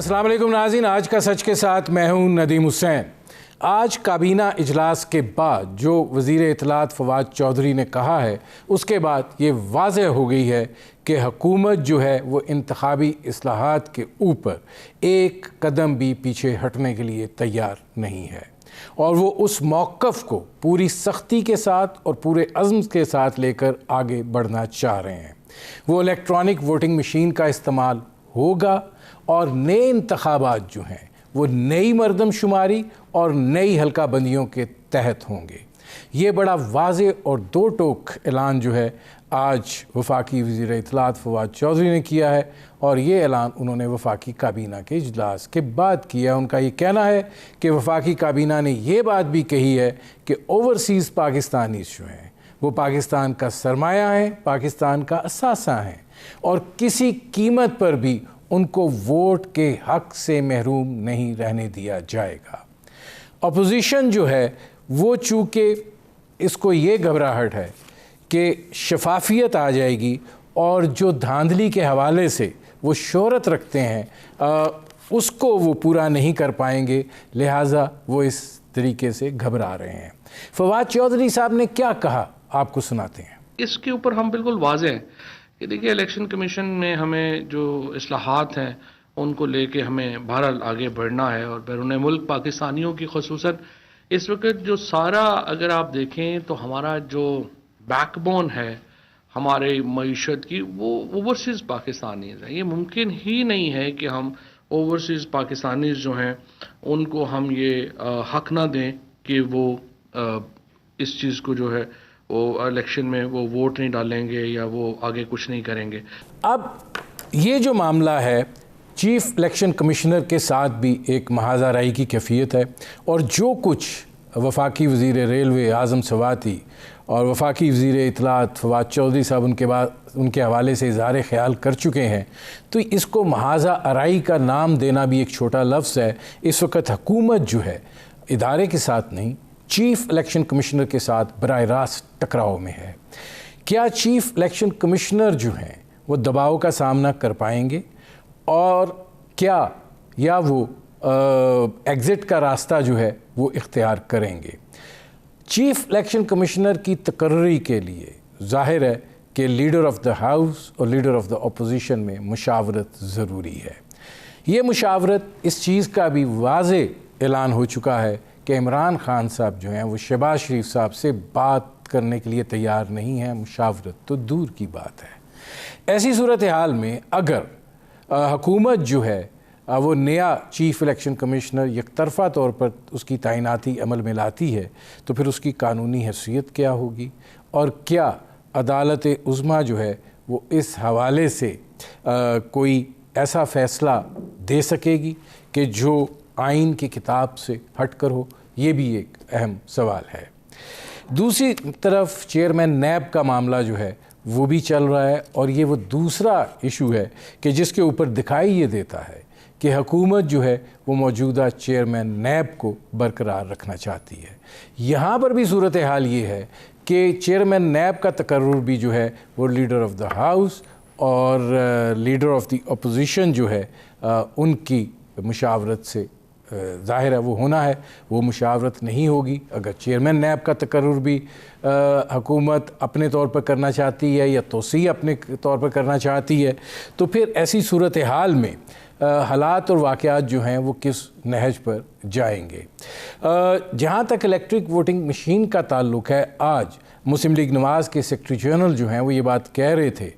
अस्सलाम वालेकुम नाज़रीन, आज का सच के साथ मैं हूं नदीम हुसैन। आज काबीना इजलास के बाद जो वज़ीर इत्तलात फवाद चौधरी ने कहा है, उसके बाद ये वाज़ेह हो गई है कि हुकूमत जो है वो इंतखाबी इस्लाहात के ऊपर एक कदम भी पीछे हटने के लिए तैयार नहीं है और वो उस मौक़िफ़ को पूरी सख्ती के साथ और पूरे अज़्म के साथ लेकर आगे बढ़ना चाह रहे हैं। वो इलेक्ट्रॉनिक वोटिंग मशीन का इस्तेमाल होगा और नए इंतखाबात जो हैं वो नई मरदमशुमारी और नई हल्का बंदियों के तहत होंगे। ये बड़ा वाज़े और दो टोक ऐलान जो है आज वफाकी वज़ीर इत्तलात फवाद चौधरी ने किया है और ये ऐलान उन्होंने वफाकी काबीना के इजलास के बाद किया। उनका ये कहना है कि वफाकी काबीना ने ये बात भी कही है कि ओवरसीज़ पाकिस्तानी जो हैं वो पाकिस्तान का सरमाया है, पाकिस्तान का असासा है और किसी कीमत पर भी उनको वोट के हक़ से महरूम नहीं रहने दिया जाएगा। अपोजिशन जो है वो चूँकि इसको ये घबराहट है कि शफाफियत आ जाएगी और जो धांधली के हवाले से वो शोहरत रखते हैं उसको वो पूरा नहीं कर पाएंगे, लिहाजा वो इस तरीके से घबरा रहे हैं। फवाद चौधरी साहब ने क्या कहा आपको सुनाते हैं। इसके ऊपर हम बिल्कुल वाज़े हैं कि देखिए इलेक्शन कमीशन में हमें जो इस्लाहात हैं उनको लेके हमें बहरहाल आगे बढ़ना है और बैरून मुल्क पाकिस्तानियों की ख़ुसूसन इस वक्त जो सारा अगर आप देखें तो हमारा जो बैकबोन है हमारे मईशत की वो ओवरसीज़ पाकिस्तानीज़ हैं। ये मुमकिन ही नहीं है कि हम ओवरसीज़ पाकिस्तानीज़ जो हैं उनको हम ये हक़ ना दें कि वो इस चीज़ को जो है वो इलेक्शन में वो वोट नहीं डालेंगे या वो आगे कुछ नहीं करेंगे। अब ये जो मामला है चीफ इलेक्शन कमिश्नर के साथ भी एक महाज़ाराई की कैफियत है और जो कुछ वफाकी वज़ीर रेलवे आज़म सवाती और वफाकी वज़ीर इत्तलात फवाद चौधरी साहब उनके हवाले से इज़हार ख्याल कर चुके हैं, तो इसको महाज़ाराई का नाम देना भी एक छोटा लफ्ज़ है। इस वक्त हुकूमत जो है इदारे के साथ नहीं, चीफ इलेक्शन कमिश्नर के साथ बराह रास्त टकराव में है। क्या चीफ इलेक्शन कमिश्नर जो हैं वो दबाव का सामना कर पाएंगे और क्या या वो एग्ज़िट का रास्ता जो है वो इख्तियार करेंगे। चीफ इलेक्शन कमिश्नर की तकर्री के लिए ज़ाहिर है कि लीडर ऑफ़ द हाउस और लीडर ऑफ़ द अपोजिशन में मुशावरत ज़रूरी है। ये मुशावरत इस चीज़ का भी वाज़े ऐलान हो चुका है कि इमरान खान साहब जो हैं वो शहबाज शरीफ साहब से बात करने के लिए तैयार नहीं है, मुशावरत तो दूर की बात है। ऐसी सूरत हाल में अगर हुकूमत जो है वो नया चीफ इलेक्शन कमिश्नर यकतरफ़ा तौर पर उसकी तैनाती अमल में लाती है तो फिर उसकी कानूनी हैसियत क्या होगी और क्या अदालत उज़्मा जो है वो इस हवाले से कोई ऐसा फ़ैसला दे सकेगी कि जो आइन की किताब से हट कर हो। ये भी एक अहम सवाल है। दूसरी तरफ चेयरमैन नैब का मामला जो है वो भी चल रहा है और ये वो दूसरा इशू है कि जिसके ऊपर दिखाई ये देता है कि हुकूमत जो है वो मौजूदा चेयरमैन नैब को बरकरार रखना चाहती है। यहाँ पर भी सूरत हाल ये है कि चेयरमैन नैब का तकर्रुर भी जो है वो लीडर ऑफ़ द हाउस और लीडर ऑफ़ द अपोजिशन जो है उनकी मुशावरत से ज़ाहिर है वो होना है। वो मुशावरत नहीं होगी अगर चेयरमैन नैब का तकर्रुर भी हुकूमत अपने तौर पर करना चाहती है या तोसी अपने तौर पर करना चाहती है, तो फिर ऐसी सूरत हाल में हालात और वाक़यात जो हैं वो किस नहज पर जाएंगे। जहाँ तक इलेक्ट्रिक वोटिंग मशीन का ताल्लुक़ है, आज मुस्लिम लीग नवाज़ के सेक्रेटरी जनरल जो हैं वो ये बात कह रहे थे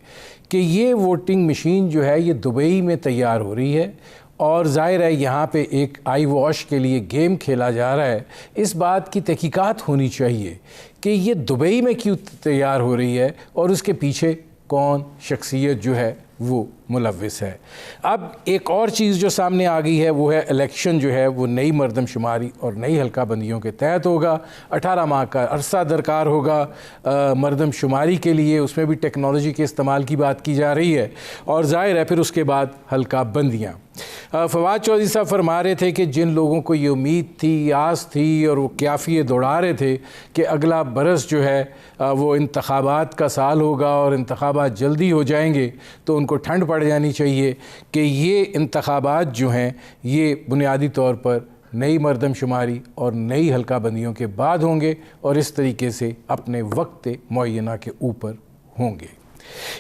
कि ये वोटिंग मशीन जो है ये दुबई में तैयार हो रही है और ज़ाहिर है यहाँ पे एक आई वॉश के लिए गेम खेला जा रहा है। इस बात की तहकीकात होनी चाहिए कि ये दुबई में क्यों तैयार हो रही है और उसके पीछे कौन शख्सियत जो है वो मुलव्विस है। अब एक और चीज़ जो सामने आ गई है वो है इलेक्शन जो है वो नई मरदमशुमारी और नई हल्का बंदियों के तहत होगा। 18 माह का अरसा दरकार होगा मरदमशुमारी के लिए, उसमें भी टेक्नोलॉजी के इस्तेमाल की बात की जा रही है और ज़ाहिर है फिर उसके बाद हल्का बंदियाँ। फवाद चौधरी साहब फरमा रहे थे कि जिन लोगों को ये उम्मीद थी, आस थी और वो काफ़िए दौड़ा रहे थे कि अगला बरस जो है वो इंतखाबात का साल होगा और इंतखाबात जल्दी हो जाएंगे, तो उनको ठंड पड़ जानी चाहिए कि ये इंतखाबात जो हैं ये बुनियादी तौर पर नई मरदमशुमारी और नई हल्का बंदियों के बाद होंगे और इस तरीके से अपने वक्त मुअय्यना के ऊपर होंगे।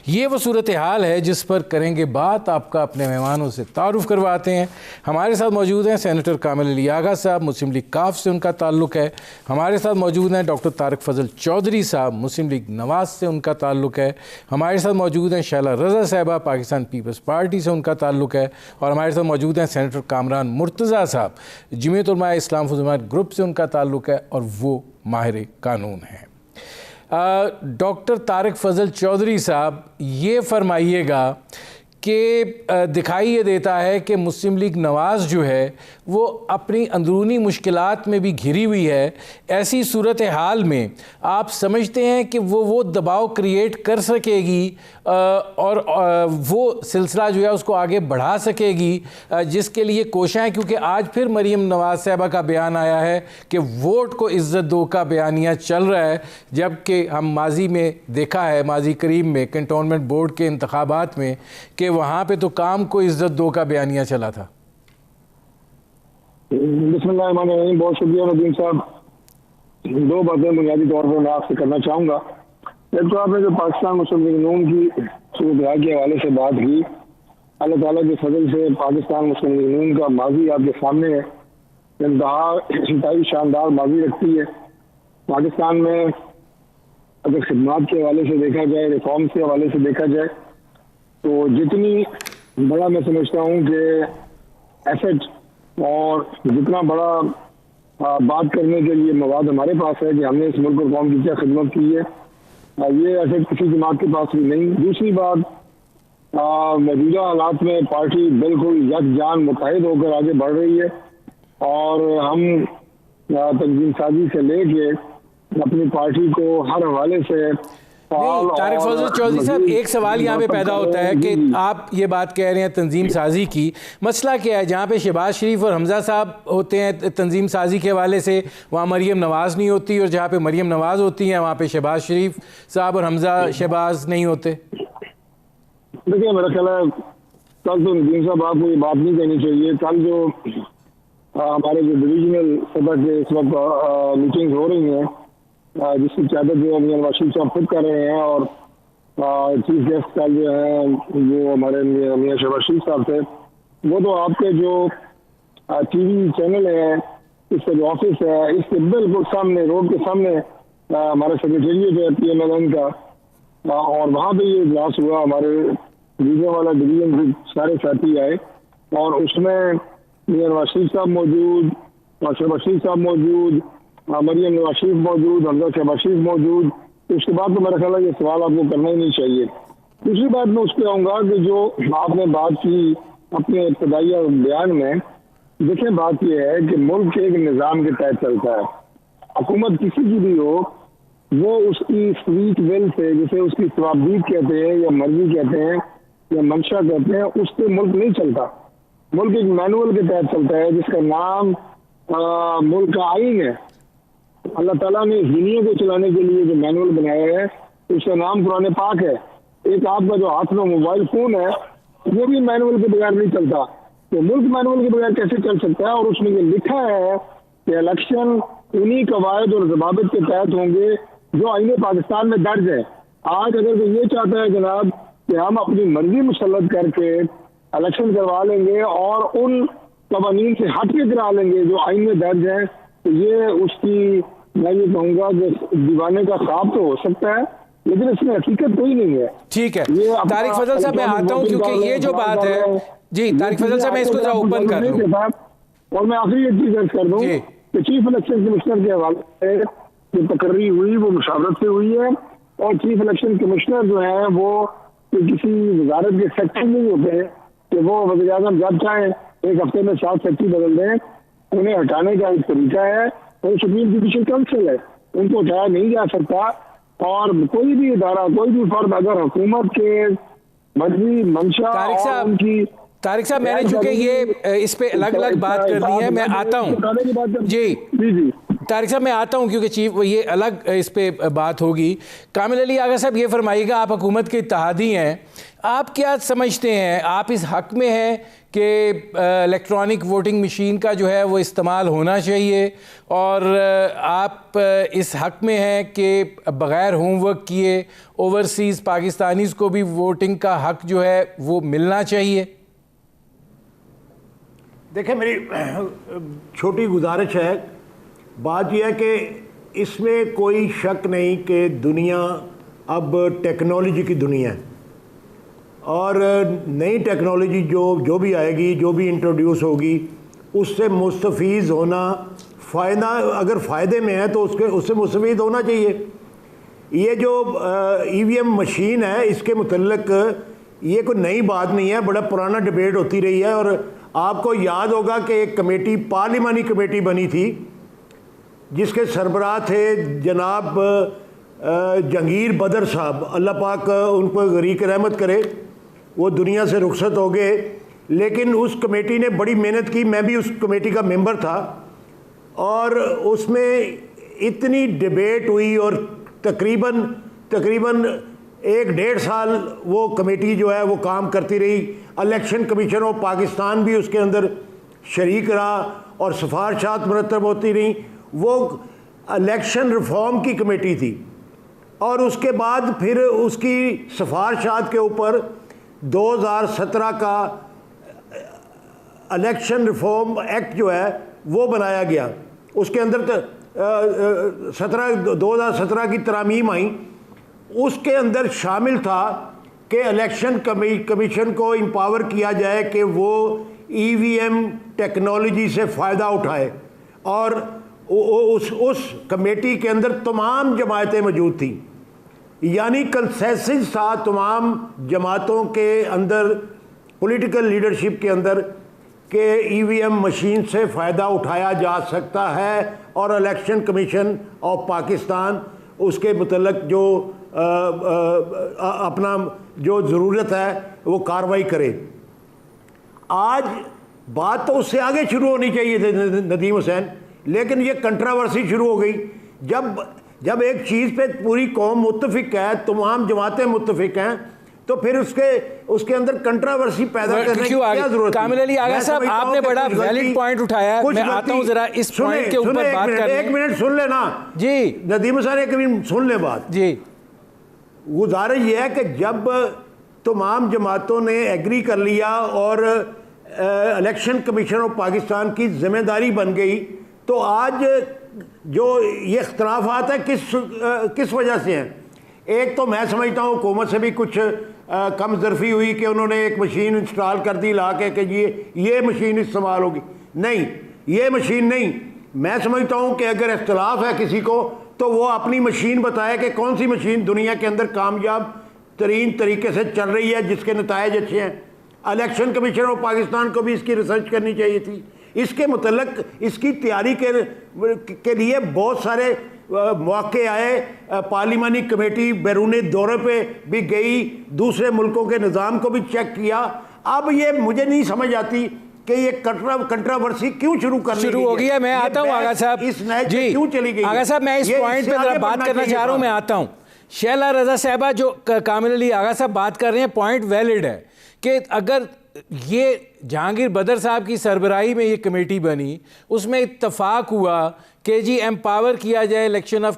ये वो सूरत हाल है जिस पर करेंगे बात। आपका अपने मेहमानों से तारुफ़ करवाते हैं। हमारे साथ मौजूद हैं सेनेटर कामिल अली आगा साहब, मुस्लिम लीग काफ से उनका ताल्लुक़ है। हमारे साथ मौजूद हैं डॉक्टर तारिक फजल चौधरी साहब, मुस्लिम लीग नवाज से उनका ताल्लुक़ है। हमारे साथ मौजूद हैं शैला रज़ा साहबा, पाकिस्तान पीपल्स पार्टी से उनका ताल्लुक़ है। और हमारे साथ मौजूद हैं सेनेटर कामरान मुर्तज़ा साहब, जमीयत उलमा इस्लाम फॉर जमात ग्रुप से उनका ताल्लुक़ है और वो माहिर कानून हैं। डॉक्टर तारिक फजल चौधरी साहब, ये फरमाइएगा कि दिखाई ये देता है कि मुस्लिम लीग नवाज़ जो है वो अपनी अंदरूनी मुश्किलात में भी घिरी हुई है। ऐसी सूरत हाल में आप समझते हैं कि वो दबाव क्रिएट कर सकेगी और वो सिलसिला जो है उसको आगे बढ़ा सकेगी जिसके लिए कोशिशें, क्योंकि आज फिर मरीम नवाज़ साहबा का बयान आया है कि वोट को इज़्ज़त दो का बयानिया चल रहा है, जबकि हम माजी में देखा है, माजी करीब में कैंटोनमेंट बोर्ड के इंतखाबात में कि वहाँ पे तो काम को इज़्ज़त दो का बयानिया चला था। बिस्मिल्लाहिर्रहमानिर्रहीम। बहुत शुक्रिया नदीम साहब। दो बातें बुनियादी तौर पर मैं आपसे करना चाहूँगा। एक तो आपने जो पाकिस्तान मुस्लिम लीग नून की सूरत के हवाले से बात की, अल्लाह ताला के फजल से पाकिस्तान मुस्लिम लीग नून का माजी आपके सामने है, इंतहाई शानदार माजी रखती है। पाकिस्तान में अगर खिदमात के हवाले से देखा जाए, रिफॉर्म के हवाले से देखा जाए, तो जितनी बड़ा मैं समझता हूँ कि एसेट और जितना बड़ा बात करने के लिए मवाद हमारे पास है कि हमने इस मुल्क और कौम की क्या खिदमत की है, ये एसेट किसी जमात के पास भी नहीं। दूसरी बात, मौजूदा हालात में पार्टी बिल्कुल यकजान मुतहद होकर आगे बढ़ रही है और हम तंजीम साजी से लेके अपनी पार्टी को हर हवाले से। तारिक फजल चौधरी साहब, एक सवाल यहाँ पे पैदा होता है कि आप ये बात कह रहे हैं तंजीम साजी की, मसला क्या है? जहाँ पे शहबाज शरीफ और हमज़ा साहब होते हैं तंजीम साजी के हवाले से, वहाँ मरीम नवाज़ नहीं होती, और जहाँ पे मरीम नवाज़ होती हैं वहाँ पे शहबाज शरीफ साहब और हमज़ा शहबाज नहीं होते। देखिए, मेरा ख्याल है कल तो नदीम साहब आपको ये बात नहीं कहनी चाहिए। कल जो हमारे जो डिविजनल सदर के इस वक्त मीटिंग हो रही हैं, जिसकी क्यादत जो मियां नवाज शरीफ साहब खुद कर रहे हैं और चीफ गेस्ट कल जो है वो हमारे मियां शहबाज शरीफ साहब थे, वो तो आपके जो टीवी चैनल है, इसका जो ऑफिस है, इसके बिल्कुल सामने, रोड के सामने हमारा सेक्रेटेरिएट है PMLN का, और वहाँ पे ये इजलास हुआ। हमारे रीजन वाला डिवीजन के सारे साथी आए और उसमें मियां नवाज शरीफ साहब मौजूद और शहबाज शरीफ साहब मौजूद, मरीम नवाज शरीफ मौजूद, हमजा शहबाज शरीफ मौजूद। उसके बाद तो मेरा ख्याल है ये सवाल आपको करना ही नहीं चाहिए। दूसरी बात मैं उस पर आऊँगा कि जो आपने बात की अपने इब्तदाई बयान में, देखें बात यह है कि मुल्क एक निज़ाम के तहत चलता है। हुकूमत किसी की भी हो, वो उसकी स्वीट विल से, जिसे उसकी सवाबदीद कहते हैं या मर्जी कहते हैं या मंशा कहते हैं, उससे मुल्क नहीं चलता। मुल्क एक मैनुअल के तहत चलता है जिसका नाम मुल्क का आइन है। अल्लाह ताला ने दुनिया को चलाने के लिए जो मैनुअल बनाया है उसका नाम कुरान पाक है। एक आपका जो हाथ में मोबाइल फोन है वो भी मैनुअल के बगैर नहीं चलता, तो मुल्क मैनुअल के बगैर कैसे चल सकता है? और उसमें ये लिखा है कि इलेक्शन उन्हीं कवायद और जवाबित के तहत होंगे जो आईने पाकिस्तान में दर्ज है। आज अगर कोई ये चाहता है जनाब कि हम अपनी मर्जी मुसल्लत करके इलेक्शन करवा लेंगे और उन कवानीन से हट के करा लेंगे जो आइन में दर्ज है, तो ये उसकी, मैं ये कहूँगा कि दीवाने का ख्वाब तो हो सकता है, लेकिन इसमें हकीकत कोई नहीं है। ठीक है तारिक फजल साहब, मैं आता हूँ क्योंकि ये जो बात है जी, तारिक फजल साहब मैं इसको जरा ओपन कर लूँ और मैं आखिरी एक चीज अर्ज कर दूँ कि चीफ इलेक्शन कमिश्नर के हवाले से जो तकर्री हुई वो मुशावरत से हुई है, और चीफ इलेक्शन कमिश्नर जो है वो किसी वजारत के सेक्टर नहीं होते हैं कि वो वज़ीर आज़म जब चाहें एक हफ्ते में 7 सेक्टर बदल दें। उन्हें हटाने का एक तरीका है और सुप्रीम जुडिशल काउंसिल है, उनको हटाया नहीं जा सकता। और कोई भी इदारा, कोई भी फर्द अगर हुकूमत के मर्जी मंशा और उनकी तारिक साहब, मैंने चूंकि ये इस पे अलग अलग बात करनी है, मैं आता हूँ जी तारिक साहब, मैं आता हूँ क्योंकि चीफ ये अलग इस पे बात होगी। कामिल अली आगा साहब, ये फरमाइएगा, आप हुकूमत के इत्तेहादी हैं, आप क्या समझते हैं, आप इस हक में हैं कि इलेक्ट्रॉनिक वोटिंग मशीन का जो है वो इस्तेमाल होना चाहिए, और आप इस हक में हैं कि बग़ैर होमवर्क किए ओवरसीज़ पाकिस्तानीज़ को भी वोटिंग का हक जो है वो मिलना चाहिए? देखिए, मेरी छोटी गुजारिश है, बात यह है कि इसमें कोई शक नहीं कि दुनिया अब टेक्नोलॉजी की दुनिया है, और नई टेक्नोलॉजी जो भी आएगी, जो भी इंट्रोड्यूस होगी, उससे मुस्तफ़ीज़ होना, फ़ायदा अगर फ़ायदे में है तो उससे मुस्तफ़ीज़ होना चाहिए। ये जो EVM मशीन है, इसके मुतल्लिक ये कोई नई बात नहीं है, बड़ा पुराना डिबेट होती रही है। और आपको याद होगा कि एक कमेटी, पार्लिमानी कमेटी बनी थी, जिसके सरबराह थे जनाब जहांगीर बदर साहब, अल्लाह पाक उन पर गरीक रहमत करे, वो दुनिया से रुखसत हो गए। लेकिन उस कमेटी ने बड़ी मेहनत की, मैं भी उस कमेटी का मेंबर था, और उसमें इतनी डिबेट हुई और तकरीबन 1-1.5 साल वो कमेटी जो है वो काम करती रही। इलेक्शन कमीशन ऑफ पाकिस्तान भी उसके अंदर शरीक रहा और सिफारिशात मुरतब होती रहीं। वो इलेक्शन रिफॉर्म की कमेटी थी, और उसके बाद फिर उसकी सिफारिशात के ऊपर 2017 का इलेक्शन रिफॉर्म एक्ट जो है वो बनाया गया। उसके अंदर 2017 की तरामीम आई, उसके अंदर शामिल था कि इलेक्शन कमीशन को एम्पावर किया जाए कि वो EVM टेक्नोलॉजी से फ़ायदा उठाए, और उस कमेटी के अंदर तमाम जमायतें मौजूद थी, यानी कंसेंसस था तमाम जमातों के अंदर, पॉलिटिकल लीडरशिप के अंदर, कि EVM मशीन से फ़ायदा उठाया जा सकता है, और इलेक्शन कमीशन ऑफ पाकिस्तान उसके मुतल्लिक़ जो अपना जो ज़रूरत है वो कार्रवाई करे। आज बात तो उससे आगे शुरू होनी चाहिए थी नदीम हुसैन, लेकिन ये कंट्रावर्सी शुरू हो गई। जब एक चीज़ पे पूरी कौम मुत्तफिक है, तमाम जमातें मुत्तफिक हैं, तो फिर उसके अंदर कंट्रावर्सी पैदा करने की क्या जरूरत है? कामिल अली आगा साहब, आपने बड़ा वैलिड पॉइंट उठाया है, मैं आता हूं जरा इस पॉइंट के ऊपर बात करने। 1 मिनट सुन लेना जी नदीम हुसैन, 1 मिनट सुन ले बात जी। गुजारिश ये है कि जब तमाम जमातों ने एग्री कर लिया और इलेक्शन कमीशन ऑफ पाकिस्तान की जिम्मेदारी बन गई, तो आज जो ये इख्तलाफात है किस वजह से हैं? एक तो मैं समझता हूँ हुकूमत से भी कुछ कम ज़रफ़ी हुई कि उन्होंने एक मशीन इंस्टॉल कर दी ला के कि ये मशीन इस्तेमाल होगी। नहीं, ये मशीन नहीं। मैं समझता हूँ कि अगर इख्तलाफ है किसी को, तो वो अपनी मशीन बताए कि कौन सी मशीन दुनिया के अंदर कामयाब तरीन तरीके से चल रही है, जिसके नतायज अच्छे हैं। इलेक्शन कमीशन ऑफ पाकिस्तान को भी इसकी रिसर्च करनी चाहिए थी। इसके मुतल्लिक़ इसकी तैयारी के लिए बहुत सारे मौके आए। पार्लिमानी कमेटी बैरून दौरे पे भी गई, दूसरे मुल्कों के निज़ाम को भी चेक किया। अब ये मुझे नहीं समझ आती कि ये कंट्रावर्सी क्यों शुरू हो गई है। मैं आता हूँ आगा साहब, इस नए क्यों चली गई? आगा साहब, मैं इस पॉइंट पे जरा बात करना चाह रहा हूँ, मैं आता हूँ। शैला रजा साहबा, जो कामिल अली आगा साहब बात कर रहे हैं, पॉइंट वैलिड है कि अगर ये जहांगीर बदर साहब की सरबराही में ये कमेटी बनी, उसमें इत्तफाक हुआ कि जी एम्पावर किया जाए इलेक्शन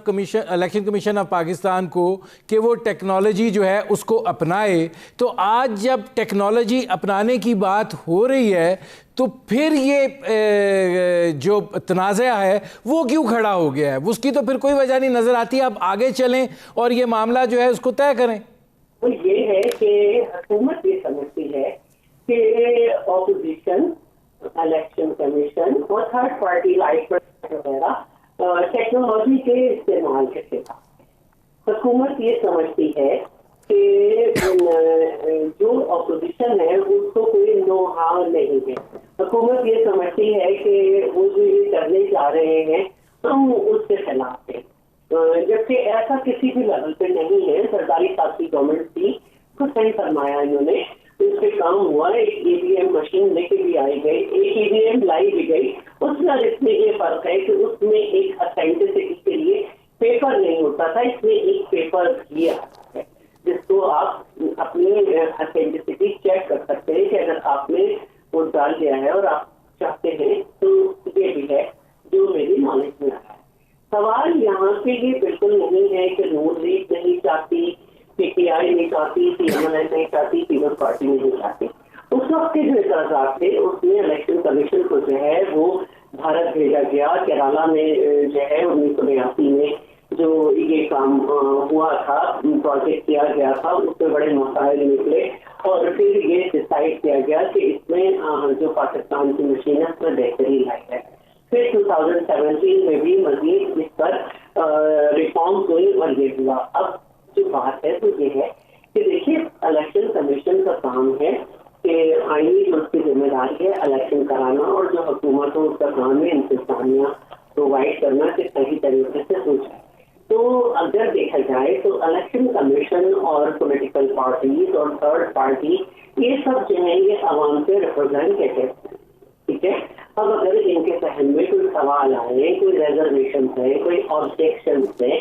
कमीशन ऑफ पाकिस्तान को कि वो टेक्नोलॉजी जो है उसको अपनाए, तो आज जब टेक्नोलॉजी अपनाने की बात हो रही है, तो फिर ये जो तनाज़ा है वो क्यों खड़ा हो गया है? उसकी तो फिर कोई वजह नहीं नज़र आती। अब आगे चलें और ये मामला जो है उसको तय करें। तो ये है कि हुकूमत ये समझती है कि ऑपोजिशन, इलेक्शन कमीशन और थर्ड पार्टी लाइफ वगैरह टेक्नोलॉजी के इस्तेमाल के खिलाफ। हुकूमत ये समझती है कि जो ऑपोजिशन है उसको कोई नो हाउ नहीं है। हुकूमत ये समझती है कि वो जो ये करने जा रहे हैं हम उसके खिलाफ हैं, जबकि ऐसा किसी भी लेवल पे नहीं है। सरदारी साहब की गवर्नमेंट थी, कुछ सही फरमाया इन्होंने, पे काम हुआ, एक ईवीएम मशीन लेके भी आई गई, एक ईवीएम लाई भी गई। उसमें इसमें ये फर्क है कि उसमें एक अथेंटिसिटी के लिए पेपर नहीं होता था, इसमें एक पेपर दिया है जिसको आप अपनी अथेंटिसिटी चेक कर सकते हैं कि अगर आपने वोट डाल दिया है और आप चाहते हैं तो ये भी है जो मेरी नॉलेज में आया है। सवाल यहाँ पे ये बिल्कुल नहीं है कि नून लीग नहीं चाहती, पीटीआई नहीं चाहती, पीएमएल नहीं चाहती, पीपल्स पार्टी नहीं चाहती। उस वक्त के जो एतराज़ात थे उसमें इलेक्शन कमीशन को जो है वो भारत भेजा गया। केरला में जो है 1982 में जो ये काम हुआ था, प्रोजेक्ट किया गया था, उसमें बड़े मसाइल निकले और फिर ये डिसाइड किया गया कि इसमें जो पाकिस्तान की मशीन है उसमें बेहतरी लाई है। फिर 2017 में भी मजीद इस पर रिफॉर्म्स हुई और ये हुआ। अब जो बात है तो ये है कि देखिए इलेक्शन कमीशन का काम है कि आईनी जो उसकी जिम्मेदारी है इलेक्शन कराना, और जो हुकूमत हो उसका काम है इंतजामिया प्रोवाइड करना कि सही तरीके से हो जाए। तो अगर देखा जाए तो इलेक्शन कमीशन और पॉलिटिकल पार्टीज और थर्ड पार्टी ये सब जो है ये आवाम से रिप्रेजेंटेटिव, ठीक है। अब अगर इनके सहन में कोई सवाल आए, कोई रिजर्वेशन है, कोई ऑब्जेक्शन है,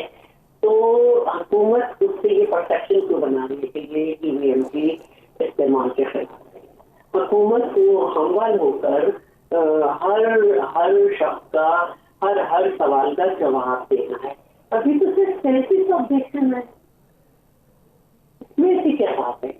तो हुकूमत उससे ये परसेप्शन क्यों बना रही है कि ये ईवीएम की इस्तेमाल के खिलाफ। हुकूमत को हमवार होकर हर शख्स का हर सवाल का जवाब देना है। अभी तो सिर्फ सेल्फिश ऑब्जेक्शन है, इसमें ऐसी क्या बात है।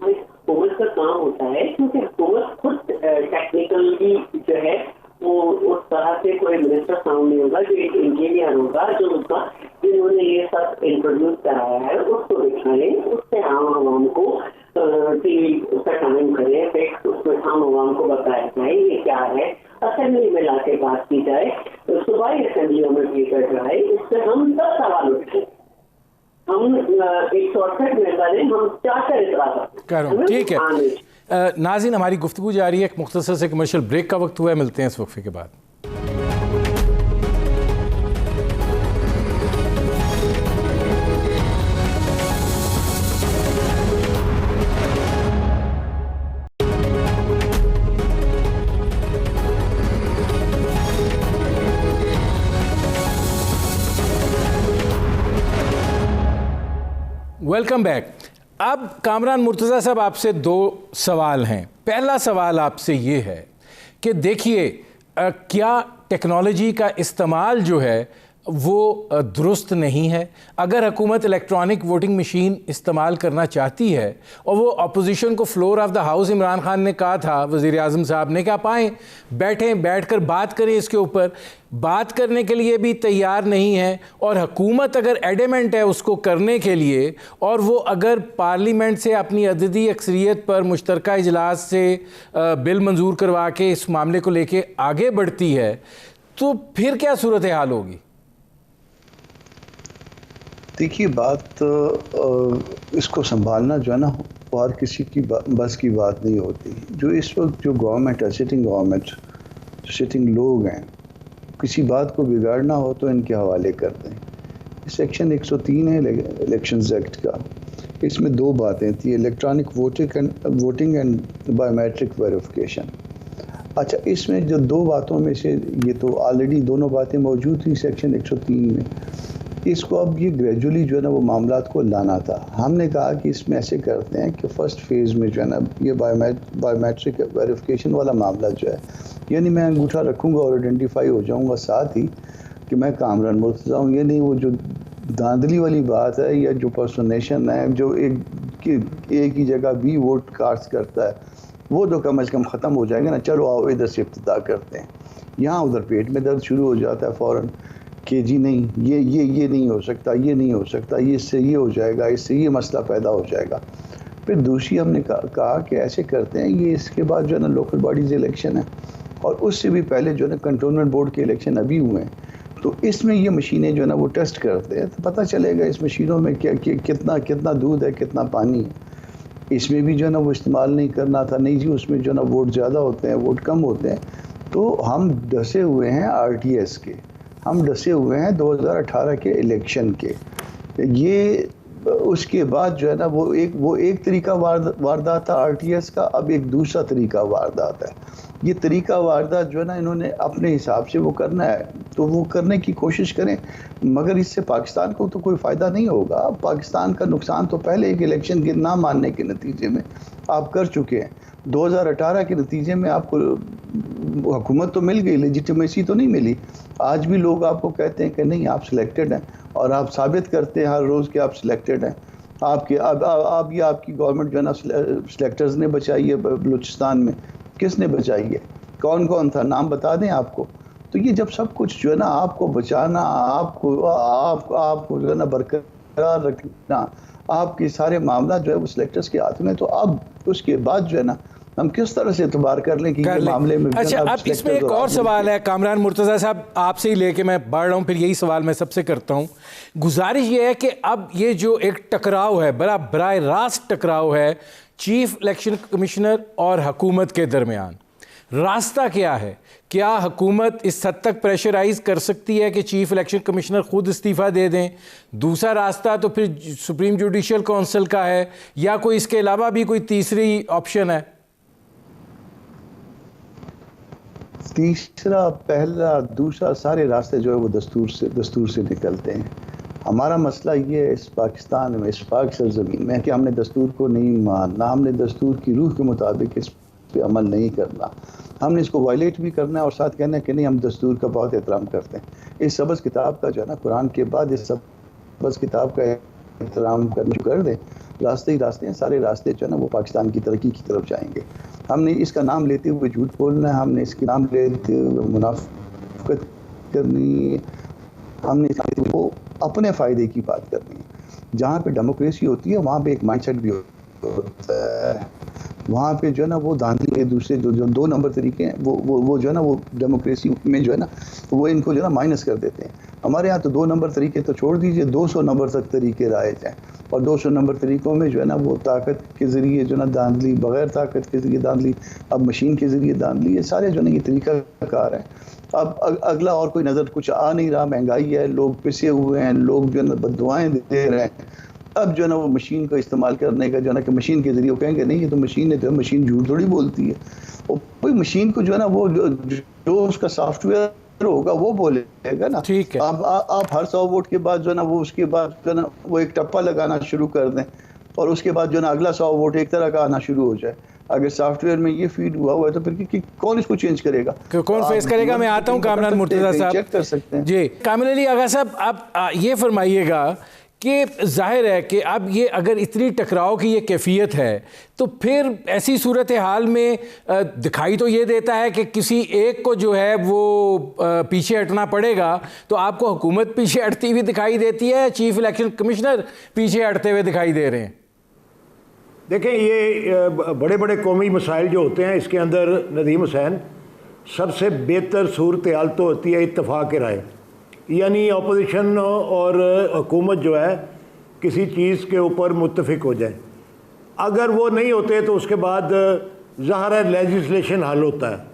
हुकूमत का काम होता है क्योंकि हुकूमत खुद टेक्निकली जो है वो उस तरह से कोई मिनिस्टर साउंड नहीं होगा, जो एक इंजीनियर होगा जो उसका जिन्होंने ये सब इंट्रोड्यूस कराया है उसको दिखाएं, उससे आम आवाम को टीवी उसका टाइम करें, फिर उसमें आम आवाम को बताया जाए ये क्या है, असेंबली में लाके बात की जाए, सुबह असेंबलियों में भेजा जाए, इससे हम सब सवाल उठे। हम 168 मेंबर हैं, हम चार इतराज़। ठीक है नाज़रीन, हमारी गुफ्तगू जारी है, एक मुख्तसर से कमर्शियल ब्रेक का वक्त हुआ है, मिलते हैं इस वक्फे के बाद। Welcome back. अब कामरान मुर्तज़ा साहब, आपसे दो सवाल हैं। पहला सवाल आपसे ये है कि देखिए क्या टेक्नोलॉजी का इस्तेमाल जो है वो दुरुस्त नहीं है। अगर हुकूमत इलेक्ट्रॉनिक वोटिंग मशीन इस्तेमाल करना चाहती है, और वो अपोजिशन को floor of the house Imran Khan ने कहा था, वज़ीर आज़म साहब ने, कि आप आएँ बैठकर बात करें, इसके ऊपर बात करने के लिए भी तैयार नहीं है। और हुकूमत अगर एडमेंट है उसको करने के लिए, और वो अगर पार्लियामेंट से अपनी अददी अक्सरियत पर मुश्तरका इजलास से बिल मंजूर करवा के इस मामले को लेके आगे बढ़ती है, तो फिर क्या सूरत हाल होगी? देखिए, बात इसको संभालना जो है ना, और किसी की बस की बात नहीं होती। जो इस वक्त जो गवर्नमेंट है, सिटिंग गवर्नमेंट, जो सिटिंग लोग हैं, किसी बात को बिगाड़ना हो तो इनके हवाले करते हैं। सेक्शन 103 है इलेक्शंस एक्ट का, इसमें दो बातें थी, electronic voting and biometric verification. अच्छा, इसमें जो दो बातों में से ये तो ऑलरेडी दोनों बातें मौजूद थी सेक्शन 103 में। इसको अब ये ग्रेजुअली जो है ना वो मामलात को लाना था। हमने कहा कि इसमें ऐसे करते हैं कि फ़र्स्ट फेज़ में जो है ना ये बायोमेट्रिक वेरिफिकेशन वाला मामला जो है, यानी मैं अंगूठा रखूँगा और आइडेंटिफाई हो जाऊँगा साथ ही कि मैं कामरान मुर्तज़ा हूँ। ये नहीं वो जो धांधली वाली बात है या जो पर्सोनेशन है, जो एक ही जगह भी वोट कास्ट करता है, वो तो कम अज़ कम ख़त्म हो जाएगा ना। चलो आओ इधर से इब्तिदा करते हैं। यहाँ उधर पेट में दर्द शुरू हो जाता है फ़ौरन कि जी नहीं, ये नहीं हो सकता, ये नहीं हो सकता, ये इससे ये हो जाएगा, इससे ये मसला पैदा हो जाएगा। फिर दूसरी हमने कहा कि ऐसे करते हैं, ये इसके बाद जो है ना लोकल बॉडीज़ इलेक्शन है, और उससे भी पहले जो है ना कंटोनमेंट बोर्ड के इलेक्शन अभी हुए हैं, तो इसमें ये मशीनें जो है ना वो टेस्ट करते हैं, तो पता चलेगा इस मशीनों में कितना दूध है, कितना पानी है। इसमें भी जो है ना वो इस्तेमाल नहीं करना था। नहीं जी, उसमें जो है ना वोट ज़्यादा होते हैं, वोट कम होते हैं। तो हम डसे हुए हैं RTS के, हम डसे हुए हैं 2018 के इलेक्शन के। ये उसके बाद जो है ना वो एक तरीका वारदात था RTS का, अब एक दूसरा तरीका वारदात है। ये तरीका वारदात जो है ना इन्होंने अपने हिसाब से वो करना है, तो वो करने की कोशिश करें, मगर इससे पाकिस्तान को तो कोई फ़ायदा नहीं होगा। पाकिस्तान का नुकसान तो पहले एक इलेक्शन के ना मानने के नतीजे में आप कर चुके हैं। 2018 के नतीजे में आपको हुकूमत तो मिल गई, लेजिटिमेसी तो नहीं मिली। आज भी लोग आपको कहते हैं कि नहीं आप सिलेक्टेड हैं, और आप साबित करते हैं हर रोज़ कि आप सिलेक्टेड हैं। आपकी गवर्नमेंट जो है ना सिलेक्टर्स ने बचाई है बलूचिस्तान में। किसने बचाई है? कौन कौन था? नाम बता दें आपको। तो ये जब सब कुछ जो है ना आपको बचाना, आपको जो है ना बरकरार रखना, आपके सारे मामला जो है वो सिलेक्टर्स के हाथ में, तो अब उसके बाद जो है ना हम किस तरह से एतबार कर लें कि ये मामले में। अच्छा, अब इसमें एक और सवाल है कामरान मुर्तज़ा साहब, आपसे ही लेके मैं बढ़ रहा हूँ, फिर यही सवाल मैं सबसे करता हूँ। गुजारिश ये है कि अब ये जो एक टकराव है, बड़ा बराह रास्त टकराव है चीफ इलेक्शन कमिश्नर और हुकूमत के दरमियान, रास्ता क्या है? क्या हुकूमत इस हद तक प्रेशराइज कर सकती है कि चीफ इलेक्शन कमिश्नर खुद इस्तीफ़ा दे दें? दूसरा रास्ता तो फिर सुप्रीम जुडिशल काउंसिल का है, या कोई इसके अलावा भी कोई तीसरी ऑप्शन है? तीसरा, पहला, दूसरा, सारे रास्ते जो है वो दस्तूर से निकलते हैं। हमारा मसला ये है इस पाकिस्तान में, इस पाक सरजमीन में, कि हमने दस्तूर को नहीं मानना, हमने दस्तूर की रूह के मुताबिक इस पे अमल नहीं करना, हमने इसको वायलेट भी करना है और साथ कहना है कि नहीं हम दस्तूर का बहुत एहतराम करते हैं। इस सबज़ किताब का जो है ना, कुरान के बाद इस सबज़ किताब का एहतराम करना कर दें, रास्ते ही रास्ते हैं, सारे रास्ते जो है ना वो पाकिस्तान की तरक्की की तरफ जाएंगे। हमने इसका नाम लेते हुए झूठ बोलना है, हमने इसके नाम लेते हुए मुनाफिकत करनी है, हमने वो अपने फ़ायदे की बात करनी है। जहाँ पे डेमोक्रेसी होती है वहाँ पे एक माइंडसेट भी होता है, वहाँ पे जो है ना वो धांधली दूसरे जो 2 नंबर तरीके हैं वो जो है ना वो डेमोक्रेसी में जो है ना वो इनको जो है ना माइनस कर देते हैं। हमारे यहाँ तो 2 नंबर तरीके तो छोड़ दीजिए, 200 नंबर तक तरीके राइज हैं, और 200 नंबर तरीक़ों में जो है ना वो ताकत के ज़रिए जो है ना धांधली, बग़ैर ताकत के ज़रिए धांधली, अब मशीन के ज़रिए धांधली, ये सारे जो है ना ये तरीक़ाकार हैं। अब अगला और कोई नज़र कुछ आ नहीं रहा, महंगाई है, लोग पिसे हुए हैं, लोग जो है ना बद्दुआएं दे रहे हैं। अब जो है ना वो मशीन का इस्तेमाल करने का जो है ना कि मशीन के ज़रिए वो कहेंगे नहीं ये तो मशीन है, तो मशीन झूठ थोड़ी बोलती है। और कोई मशीन को जो है ना वो जो उसका सॉफ्टवेयर होगा वो बोलेगा ना। ठीक है, आप हर 100 वोट के बाद जो है ना वो उसके बाद जो है ना वो एक टप्पा लगाना शुरू कर दें, और उसके बाद जो है ना अगला 100 वोट एक तरह का आना शुरू हो जाए। अगर सॉफ्टवेयर में ये फीड हुआ है तो फिर कौन इसको चेंज करेगा, कौन फेस करेगा? मैं आता हूँ कामरान मुर्तज़ा साहब, चेक कर सकते हैं जी। कामिल अली आगा साहब, आप ये फरमाइएगा कि जाहिर है कि अब ये अगर इतनी टकराव की ये कैफियत है तो फिर ऐसी सूरत हाल में दिखाई तो ये देता है कि किसी एक को जो है वो पीछे हटना पड़ेगा। तो आपको हुकूमत पीछे हटती हुई दिखाई देती है, चीफ इलेक्शन कमिश्नर पीछे हटते हुए दिखाई दे रहे हैं? देखें, ये बड़े बड़े कौमी मसाइल जो होते हैं इसके अंदर नदीम हुसैन सबसे बेहतर सूरत हाल तो होती है इत्तफाक राय, यानी अपोजिशन और हुकूमत जो है किसी चीज़ के ऊपर मुत्तफिक हो जाए। अगर वो नहीं होते तो उसके बाद ज़ाहिर है लेजिस्लेशन हल होता है,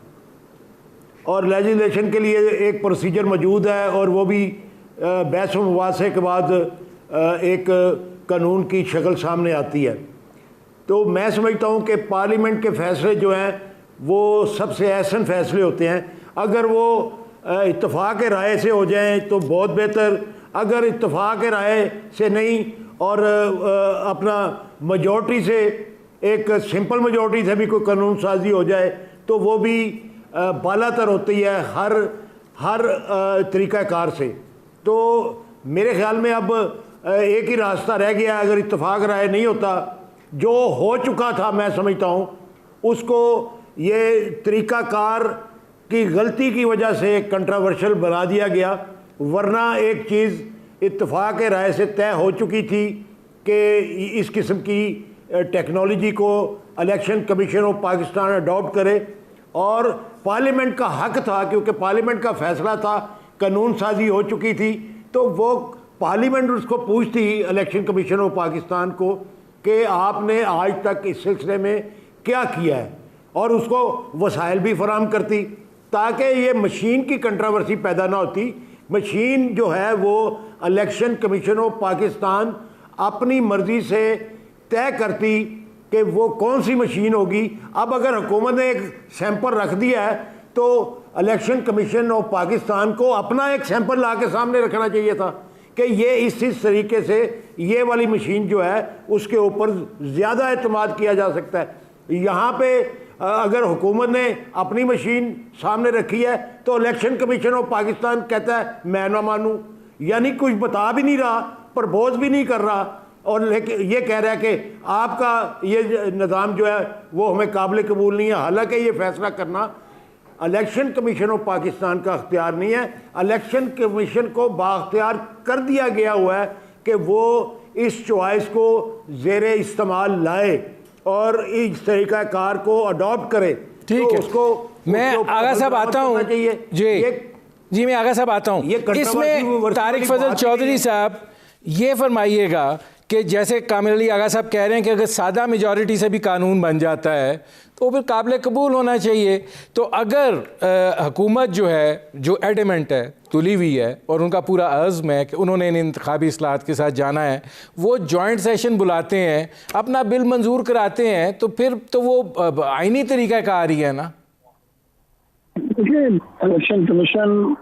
और लेजिस्लेशन के लिए एक प्रोसीजर मौजूद है, और वो भी बहस व मुबासे के बाद एक कानून की शक्ल सामने आती है। तो मैं समझता हूँ कि पार्लियामेंट के फ़ैसले जो हैं वो सबसे अहसन फ़ैसले होते हैं। अगर वो इत्तफाक राय से हो जाएं तो बहुत बेहतर, अगर इत्तफाक राय से नहीं और अपना मेजॉरिटी से, एक सिंपल मेजॉरिटी से भी कोई कानून साजी हो जाए तो वो भी बालातर होती है हर तरीक़ाकार से। तो मेरे ख़्याल में अब एक ही रास्ता रह गया, अगर इत्तफाक राय नहीं होता, जो हो चुका था मैं समझता हूँ उसको ये तरीक़ाकार की गलती की वजह से कंट्रोवर्शियल बना दिया गया, वरना एक चीज़ इत्तफाक राय से तय हो चुकी थी कि इस किस्म की टेक्नोलॉजी को election commission of Pakistan adopt करे, और पार्लियामेंट का हक था, क्योंकि पार्लियामेंट का फैसला था, कानून साजी हो चुकी थी, तो वो पार्लियामेंट उसको पूछती इलेक्शन कमीशन ऑफ पाकिस्तान को कि आपने आज तक इस सिलसिले में क्या किया है, और उसको वसाइल भी फराहम करती ताकि ये मशीन की कंट्रोवर्सी पैदा ना होती। मशीन जो है वो इलेक्शन कमीशन ऑफ पाकिस्तान अपनी मर्जी से तय करती कि वो कौन सी मशीन होगी। अब अगर हुकूमत ने एक सैंपल रख दिया है तो इलेक्शन कमीशन ऑफ पाकिस्तान को अपना एक सैंपल ला के सामने रखना चाहिए था कि ये इस तरीके से ये वाली मशीन जो है उसके ऊपर ज़्यादा एतमाद किया जा सकता है। यहाँ पे अगर हुकूमत ने अपनी मशीन सामने रखी है तो इलेक्शन कमीशन ऑफ पाकिस्तान कहता है मैं ना मानूँ, यानी कुछ बता भी नहीं रहा, प्रपोज भी नहीं कर रहा, और लेकिन ये कह रहा है कि आपका ये निज़ाम जो है वो हमें काबिल कबूल नहीं है। हालांकि ये फैसला करना इलेक्शन कमीशन ऑफ पाकिस्तान का अख्तियार नहीं है। इलेक्शन कमीशन को बाख्तियार कर दिया गया हुआ है कि वो इस चॉइस को ज़ेर इस्तेमाल लाए और इस तरीक़ाकार को अडॉप्ट करे। ठीक है, उसको मैं आगा साहब आता हूँ जी मैं आगा साहब आता हूँ। इसमें तारिक फजल चौधरी साहब ये फरमाइएगा कि जैसे कामिल अली आगा साहब कह रहे हैं कि अगर सादा मेजॉरिटी से भी कानून बन जाता है तो फिर काबिल कबूल होना चाहिए। तो अगर हुकूमत जो है, जो एडमेंट है, तुली हुई है और उनका पूरा अज़्म है कि उन्होंने इन इंतखाबी इस्लाहात के साथ जाना है, वो जॉइंट सेशन बुलाते हैं, अपना बिल मंजूर कराते हैं, तो फिर तो वो आइनी तरीक़ाकार ही है ना। देखिए, इलेक्शन कमीशन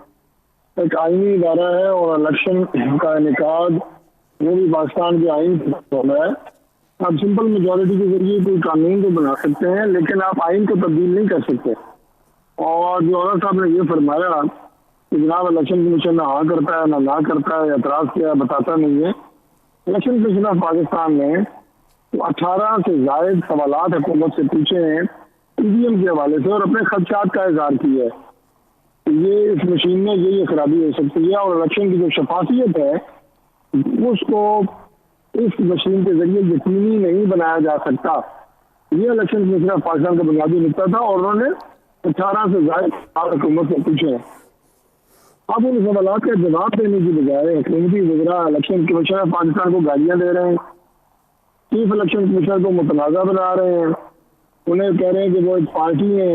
एक आइनी इदारा है और इलेक्शन का इनेकाद वो भी पाकिस्तान के आइन से होना है। आप सिंपल मेजॉरिटी के जरिए कोई कानून तो बना सकते हैं लेकिन आप आइन को तब्दील नहीं कर सकते। और जो औरत साहब ने ये फरमाया कि जनाब इलेक्शन कमीशन ना हाँ करता है ना करता है, एतराज़ किया, बताता नहीं है। इलेक्शन कमीशन ऑफ पाकिस्तान ने 18 से ज़ायद सवालात हुकूमत से पूछे हैं ईवीएम के हवाले से और अपने खदशात का इजहार किया है। ये इस मशीन में ये खराबी हो सकती है और इलेक्शन की जो शफाफियत है उसको इस मशीन के जरिए यकीनी नहीं बनाया जा सकता। ये इलेक्शन कमीशन ऑफ पाकिस्तान का बुनियादी नुकता था और उन्होंने 18 से ज़्यादा हुकूमत से पूछे। अब उन सवालात का जवाब देने की बजाय हुकूमती वज़रा इलेक्शन कमीशन ऑफ पाकिस्तान को गालियाँ दे रहे हैं, चीफ इलेक्शन कमीशनर को मुतनाज़ा बना रहे हैं, उन्हें कह रहे हैं कि वो एक पार्टी है,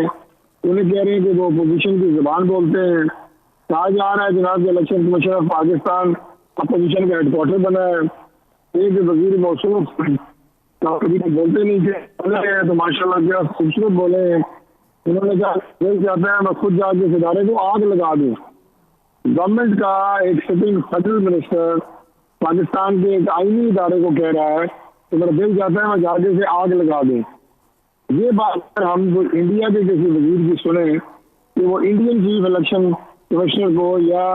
उन्हें कह रहे हैं कि वो अपोजिशन की ज़ुबान बोलते हैं। कहा जा रहा है जनाब कि election commission of Pakistan opposition का हेडक्वार्टर बना है। एक वजीर मौसूफ कभी बोलते नहीं थे तो माशाल्लाह क्या खूबसूरत बोले हैं। उन्होंने कहा चाहते हैं मैं खुद जाके इस इदारे को आग लगा दूँ। गवर्नमेंट का एक सिटिंग फेडरल मिनिस्टर पाकिस्तान के एक आईनी इदारे को कह रहा है तो मेरा दिल चाहता है मैं जाके से आग लगा दूँ। ये बात हम इंडिया के किसी वजीर की सुने कि वो इंडियन चीफ इलेक्शन कमिश्नर को या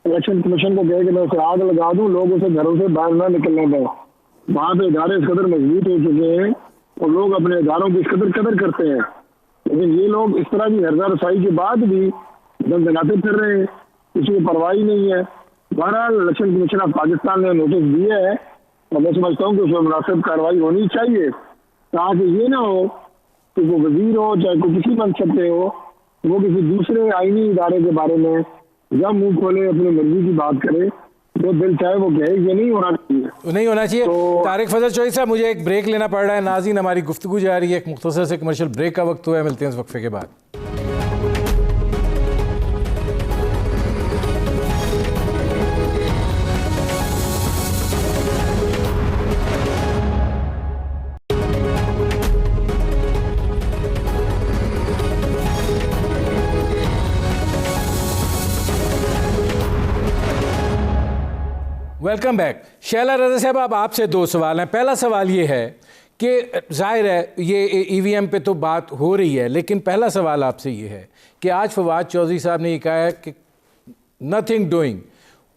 इलेक्शन कमीशन को कहे कि मैं उसे आग लगा दूं, लोग उसे घरों से बाहर ना निकलने दें। वहाँ पे इदारे इस कदर मजबूत हो चुके हैं और लोग अपने इदारों की इस कदर करते हैं, लेकिन ये लोग इस तरह की हरदा रसाई के बाद भी दंगनाते फिर रहे हैं, किसी को परवाह नहीं है। बहरहाल इलेक्शन कमीशन ऑफ पाकिस्तान ने नोटिस दिया है और मैं समझता हूँ कि उसमें मुनासिब कार्रवाई होनी चाहिए ताकि ये ना हो कि वो वजीर हो चाहे कोई किसी मनसब पे हो वो किसी दूसरे आईनी इदारे के बारे में जब मुंह खोले अपनी मर्जी की बात करे, जो दिल चाहे वो कहे। ये नहीं होना चाहिए, नहीं होना चाहिए। तो तारिक फजल चौधरी साहब मुझे एक ब्रेक लेना पड़ रहा है। नाज़रीन हमारी गुफ्तगू जा रही है, एक मुख्तसर से कमर्शियल ब्रेक का वक्त हुआ है। मिलते हैं इस वक्फे के बाद। Welcome back. शैला रज़ा साहब, अब आपसे दो सवाल हैं। पहला सवाल ये है कि जाहिर है ये ईवीएम पे तो बात हो रही है, लेकिन पहला सवाल आपसे ये है कि आज फवाद चौधरी साहब ने ये कहा है कि नथिंग डूइंग,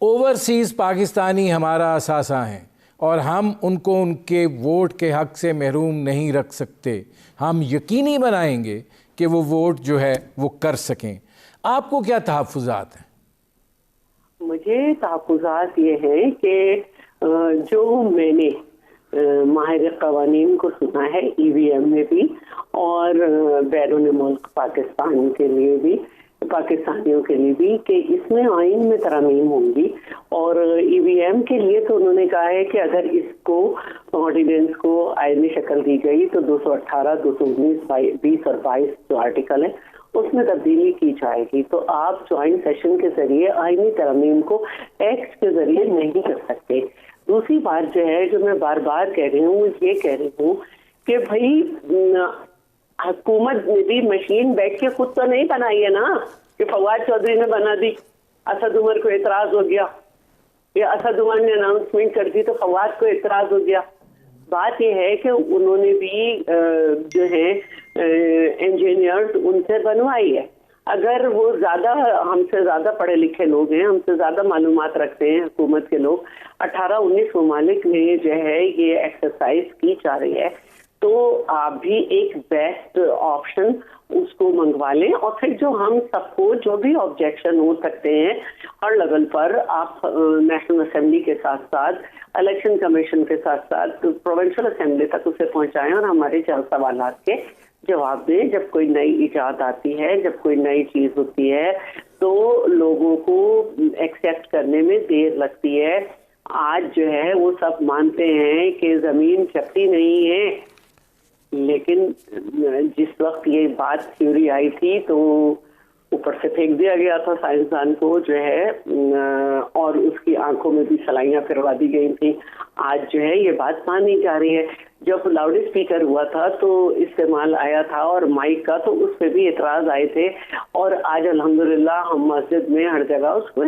ओवरसीज़ पाकिस्तानी हमारा असासा हैं और हम उनको उनके वोट के हक़ से महरूम नहीं रख सकते, हम यकीनी बनाएंगे कि वो वोट जो है वो कर सकें। आपको क्या तहफ़्फ़ुज़ात हैं? मुझे तहफ़्फ़ुज़ात ये हैं कि जो मैंने माहिर क़वानीन को सुना है ईवीएम में भी और बैरून मुल्क पाकिस्तान के लिए भी, पाकिस्तानियों के लिए भी, कि इसमें आइन में तरमीम होंगी। और ईवीएम के लिए तो उन्होंने कहा है कि अगर इसको ऑर्डिनेंस को आइनी शक्ल दी गई तो 218, 219, 20 और 22 जो आर्टिकल है उसमें तब्दीली की जाएगी। तो आप ज्वाइंट सेशन के जरिए आईनी तरमीम को एक्ट के जरिए नहीं कर सकते। दूसरी बात जो है, जो मैं बार बार कह रही हूँ, ये कह रही हूँ कि भाई हुकूमत ने भी मशीन बैठ के खुद तो नहीं बनाई है ना, कि फवाद चौधरी ने बना दी, असद उमर को एतराज हो गया, या असद उमर ने अनाउंसमेंट कर दी तो फवाद को एतराज हो गया। बात यह है कि उन्होंने भी जो है इंजीनियर्स उनसे बनवाई है। अगर वो ज्यादा, हमसे ज्यादा पढ़े लिखे लोग हैं, हमसे ज्यादा मालूमात रखते हैं हुकूमत के लोग, 18-19 ममालिक में जो है ये एक्सरसाइज की जा रही है, तो आप भी एक बेस्ट ऑप्शन उसको मंगवा लें। और फिर जो हम सबको जो भी ऑब्जेक्शन हो सकते हैं हर लेवल पर, आप नेशनल असेंबली के साथ साथ इलेक्शन कमीशन के साथ साथ प्रोविंशियल असेंबली तक उसे पहुंचाएं और हमारे सवालात के जवाब दें। जब कोई नई इजाद आती है, जब कोई नई चीज होती है, तो लोगों को एक्सेप्ट करने में देर लगती है। आज जो है वो सब मानते हैं कि जमीन चपटी नहीं है, लेकिन जिस वक्त ये बात थ्योरी आई थी तो ऊपर से फेंक दिया गया था साइंसदान को जो है, और उसकी आंखों में भी सलाइयां फिरवा दी गई थी। आज जो है ये बात मानी जा रही है। जब लाउड स्पीकर हुआ था तो इस्तेमाल आया था, और माइक का, तो उस पर भी एतराज आए थे, और आज अल्हम्दुलिल्लाह हम मस्जिद में हर जगह उसको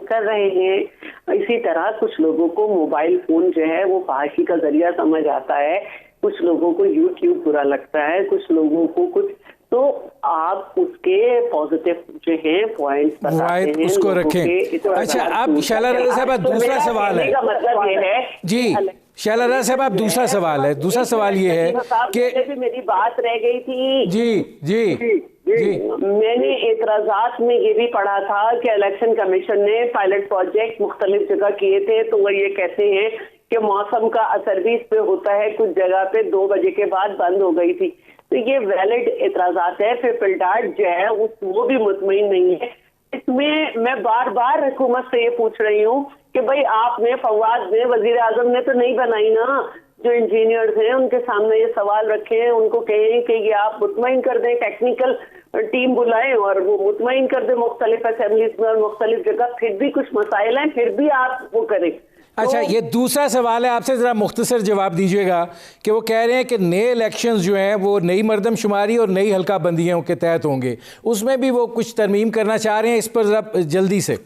कर रहे हैं। इसी तरह कुछ लोगों को मोबाइल फोन जो है वो फहाशी का जरिया समझ आता है, कुछ लोगों को यूट्यूब बुरा लगता है, कुछ लोगों को कुछ, तो आप उसके पॉजिटिव जो है पॉइंट्स बताते हैं, उसको रखें। अच्छा, आप शैला रज़ा साहब, दूसरा सवाल है, मतलब ये है जी शैला रज़ा साहब, आप दूसरा सवाल है, दूसरा सवाल ये है कि मेरी बात रह गई थी। जी जी जी, मैंने एतराजात में ये भी पढ़ा था कि इलेक्शन कमीशन ने पायलट प्रोजेक्ट मुख्तलिफ जगह किए थे, तो वो ये कहते हैं कि मौसम का असर भी इस पे होता है, कुछ जगह पे 2 बजे के बाद बंद हो गई थी, तो ये वैलिड एतराजात है। फिर पिल्डार्ट जो है वो भी मुतमईन नहीं है। इसमें मैं बार बार हुकूमत से ये पूछ रही हूँ कि भाई आपने, फवाद ने, वजीर आजम ने तो नहीं बनाई ना। जो इंजीनियर्स हैं उनके सामने ये सवाल रखे हैं, उनको कहें कि ये आप मुतमईन कर दें, टेक्निकल टीम बुलाएं और वो मुतमईन कर दें मुख्तलिफ असेंबलीज में और मुख्तलिफ जगह। फिर भी कुछ मसाइल हैं, फिर भी आप वो करें। अच्छा, ये दूसरा सवाल है, आपसे ज़रा मुख्तसर जवाब दीजिएगा कि वो कह रहे हैं कि नए इलेक्शंस जो हैं वो नई मरदमशुमारी और नई हल्का बंदियों के तहत होंगे, उसमें भी वो कुछ तरमीम करना चाह रहे हैं, इस पर ज़रा जल्दी से।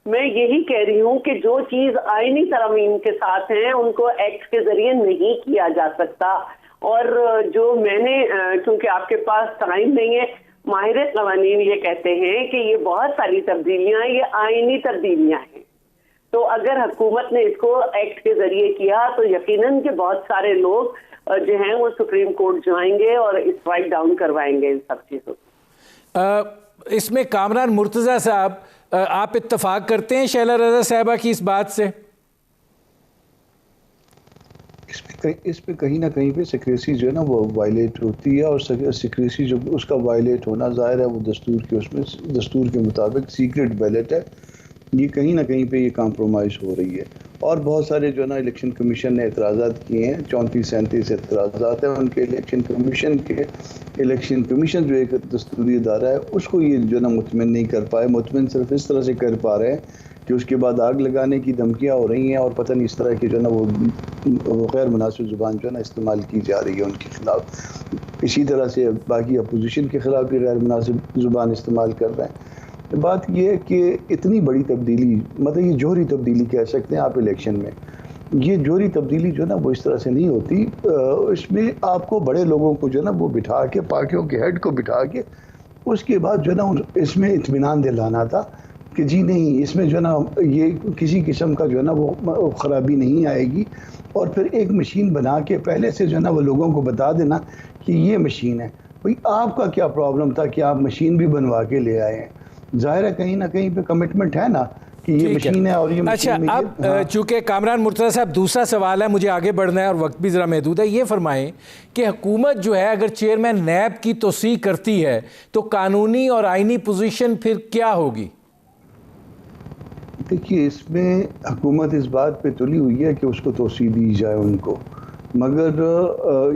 मैं यही कह रही हूँ कि जो चीज आईनी तरमीम के साथ है उनको एक्ट के जरिए नहीं किया जा सकता। और जो मैंने, क्योंकि आपके पास टाइम नहीं है, माहिर कवानीन ये कहते हैं कि ये बहुत सारी तब्दीलियां, ये आईनी तब्दीलियां हैं, तो अगर हुकूमत ने इसको एक्ट के जरिए किया तो यकीनन कि बहुत सारे लोग जो हैं वो सुप्रीम कोर्ट जाएंगे और स्ट्राइक डाउन करवाएंगे इन सब चीज़ों। इसमें कामरान मुर्तज़ा साहब, आप इत्तफाक करते हैं शैला रज़ा साहिबा की इस बात से? इस पे कहीं ना कहीं पे सिक्रेसी जो है ना वो वायलेट होती है, और सिक्रेसी जो उसका वायलेट होना ज़ाहिर है वो दस्तूर के मुताबिक सीक्रेट बैलेट है, ये कहीं ना कहीं पे ये कॉम्प्रोमाइज़ हो रही है। और बहुत सारे जो है ना इलेक्शन कमीशन ने एतराज़ात किए हैं, 34-37 एतराज़ात हैं उनके इलेक्शन कमीशन के। इलेक्शन कमीशन जो एक दस्तूरी इदारा है उसको ये जो है ना मुतमिन नहीं कर पाए। मुतमिन सिर्फ इस तरह से कर पा रहे हैं कि उसके बाद आग लगाने की धमकियाँ हो रही हैं, और पता नहीं इस तरह की जो है ना वो गैर मुनासिब ज़ुबान जो है ना इस्तेमाल की जा रही है उनके ख़िलाफ़। इसी तरह से बाकी अपोजिशन के ख़िलाफ़ भी गैर मुनासिब ज़ुबान इस्तेमाल कर रहे हैं। बात यह है कि इतनी बड़ी तब्दीली, मतलब ये जोहरी तब्दीली कह सकते हैं आप इलेक्शन में, ये जोहरी तब्दीली जो है ना वो इस तरह से नहीं होती। इसमें आपको बड़े लोगों को जो है ना वो बिठा के, पार्टियों के हेड को बिठा के, उसके बाद जो है ना इसमें इत्मीनान दिलाना था कि जी नहीं, इसमें जो है ना ये किसी किस्म का जो है ना वो ख़राबी नहीं आएगी, और फिर एक मशीन बना के पहले से जो है ना वो लोगों को बता देना कि ये मशीन है। भाई आपका क्या प्रॉब्लम था कि आप मशीन भी बनवा के ले आए हैं? जाहिर है कहीं ना कहीं पे कमिटमेंट है ना कि ये मशीन है और ये अच्छा, अब चूँकि कामरान मुर्तज़ा साहब दूसरा सवाल है, मुझे आगे बढ़ना है और वक्त भी ज़रा महदूद है, ये फरमाएं कि हुकूमत जो है अगर चेयरमैन नैब की तोसी करती है तो कानूनी और आइनी पोजीशन फिर क्या होगी? देखिए, इसमें हुकूमत इस बात पे तुली हुई है कि उसको तोसी दी जाए उनको, मगर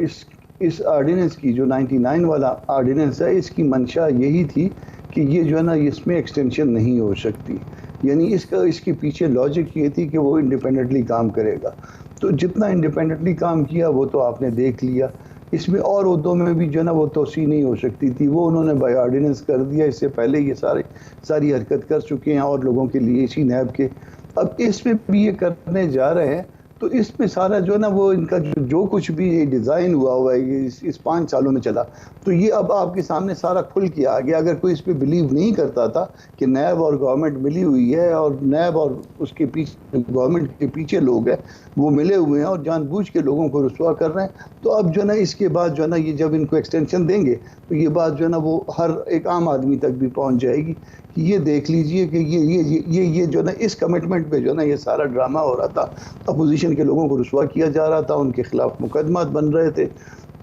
इस आर्डिनेंस की जो 99 वाला आर्डिनेंस है, इसकी मंशा यही थी कि ये जो है ना इसमें एक्सटेंशन नहीं हो सकती। यानी इसके पीछे लॉजिक ये थी कि वो इंडिपेंडेंटली काम करेगा। तो जितना इंडिपेंडेंटली काम किया वो तो आपने देख लिया। इसमें और उहदों में भी जो है ना वो तोसी नहीं हो सकती थी, वो उन्होंने बाय ऑर्डिनेंस कर दिया। इससे पहले ये सारी हरकत कर चुके हैं और लोगों के लिए इसी नैब के। अब इसमें भी ये करने जा रहे हैं, तो इसमें सारा जो है ना वो इनका जो कुछ भी डिज़ाइन हुआ है ये इस 5 सालों में चला, तो ये अब आपके सामने सारा खुल के आ गया। अगर कोई इस पर बिलीव नहीं करता था कि नैब और गवर्नमेंट मिली हुई है और नैब और उसके पीछे गवर्नमेंट के पीछे लोग हैं वो मिले हुए हैं और जानबूझ के लोगों को रुसवा कर रहे हैं, तो अब जो है ना इसके बाद जो है ना ये जब इनको एक्सटेंशन देंगे तो ये बात जो है ना वो हर एक आम आदमी तक भी पहुँच जाएगी कि ये देख लीजिए कि ये जो है ना इस कमिटमेंट पे जो है ना ये सारा ड्रामा हो रहा था। अपोजिशन के लोगों को रुसवा किया जा रहा था, उनके खिलाफ मुकदमात बन रहे थे,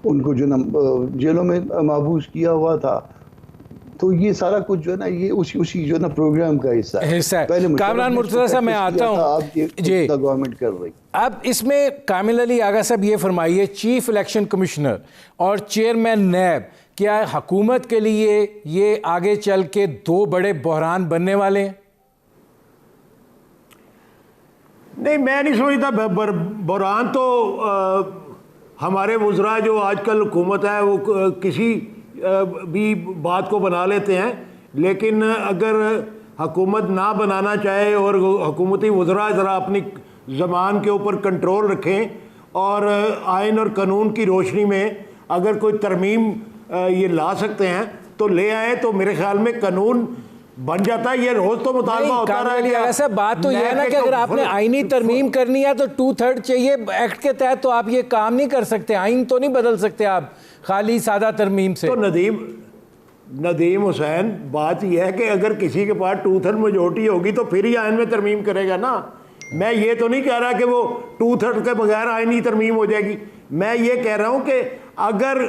उनको जो ना जेलों में महबूस किया हुआ था। तो ये सारा कुछ जो है ना ये उसी जो है ना प्रोग्राम का हिस्सा है। पहले कामरान मुर्तज़ा साहब मैं आता हूँ जी, गवर्नमेंट कर रही। अब इसमें कामिल अली आगा साहब ये फरमाइए, चीफ इलेक्शन कमिश्नर और चेयरमैन नैब, क्या हुकूमत के लिए ये आगे चल के 2 बड़े बहरान बनने वाले हैं? नहीं, मैं नहीं समझता। बहरान तो हमारे वज़रा जो आजकल हुकूमत है वो किसी भी बात को बना लेते हैं, लेकिन अगर हुकूमत ना बनाना चाहे और हुकूमती वज़रा ज़रा अपनी ज़बान के ऊपर कंट्रोल रखें और आइन और कानून की रोशनी में अगर कोई तरमीम ये ला सकते हैं तो ले आए, तो मेरे ख्याल में कानून बन जाता है। ये रोज तो मुतालबा होता रहा है। ऐसा बात तो ये है ना कि अगर आपने आईनी तरमीम करनी है तो 2/3 चाहिए एक्ट के तहत, तो आप ये काम नहीं कर सकते, आइन तो नहीं बदल सकते आप खाली सादा तरमीम से। तो नदीम हुसैन, बात यह है कि अगर किसी के पास 2/3 मेजोरिटी होगी तो फिर ही आइन में तरमीम करेगा ना। मैं ये तो नहीं कह रहा कि वो 2/3 के बगैर आइनी तरमीम हो जाएगी। मैं ये कह रहा हूँ कि अगर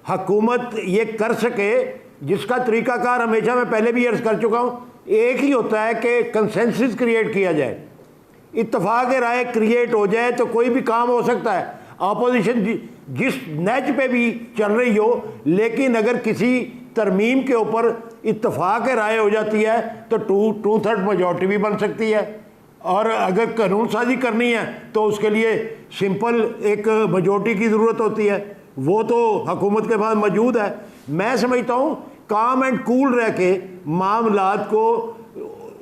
हुकूमत ये कर सके, जिसका तरीकाकार हमेशा मैं पहले भी अर्ज कर चुका हूँ, एक ही होता है कि कंसेंसस क्रिएट किया जाए, इत्तफाक राय क्रिएट हो जाए तो कोई भी काम हो सकता है। अपोजिशन जिस नैच पे भी चल रही हो, लेकिन अगर किसी तरमीम के ऊपर इत्तफाक राय हो जाती है तो 2/3 मेजॉरिटी भी बन सकती है। और अगर कानून साजी करनी है तो उसके लिए सिंपल एक मेजॉरिटी की ज़रूरत होती है, वो तो हुकूमत के पास मौजूद है। मैं समझता हूँ काम एंड कूल रह के मामलात को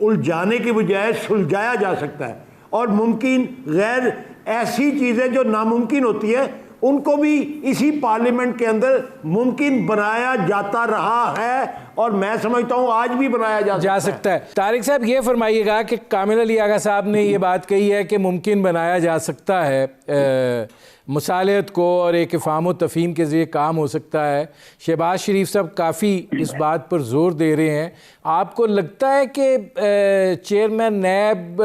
उलझाने की बजाय सुलझाया जा सकता है, और मुमकिन गैर ऐसी चीज़ें जो नामुमकिन होती है उनको भी इसी पार्लियामेंट के अंदर मुमकिन बनाया जाता रहा है, और मैं समझता हूँ आज भी बनाया जा सकता है। तारिक साहब ये फरमाइएगा कि कामिल अली आगा साहब ने ये बात कही है कि मुमकिन बनाया जा सकता है मुसालहत को और एक फ़ाहम तफ़हीम के ज़रिए काम हो सकता है। शहबाज शरीफ साहब काफ़ी इस बात पर ज़ोर दे रहे हैं। आपको लगता है कि चेयरमैन नैब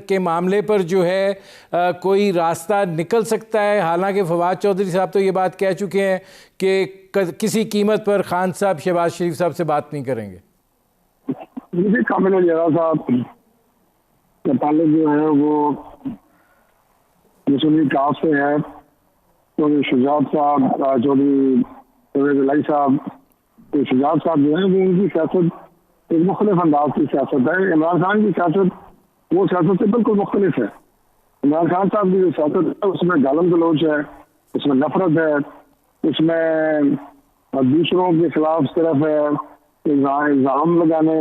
के मामले पर जो है कोई रास्ता निकल सकता है? हालांकि फवाद चौधरी साहब तो ये बात कह चुके हैं कि किसी कीमत पर खान साहब शहबाज शरीफ साहब से बात नहीं करेंगे। मुझे कामिल अली आगा साहब के ताल्लुक जो है वो मुस्लिम काफ से है, तो शुजात साहब, चौधरी साहब, तो शुजात साहब जो है वो उनकी सियासत एक मुख्तलिफ अंदाज की सियासत है। इमरान खान की सियासत वो सियासत से बिल्कुल मुख्तलिफ है। इमरान खान साहब की जो सियासत है उसमें गालम गलोच है, उसमें नफरत है, उसमें दूसरों के खिलाफ सिर्फ इल्ज़ाम लगाने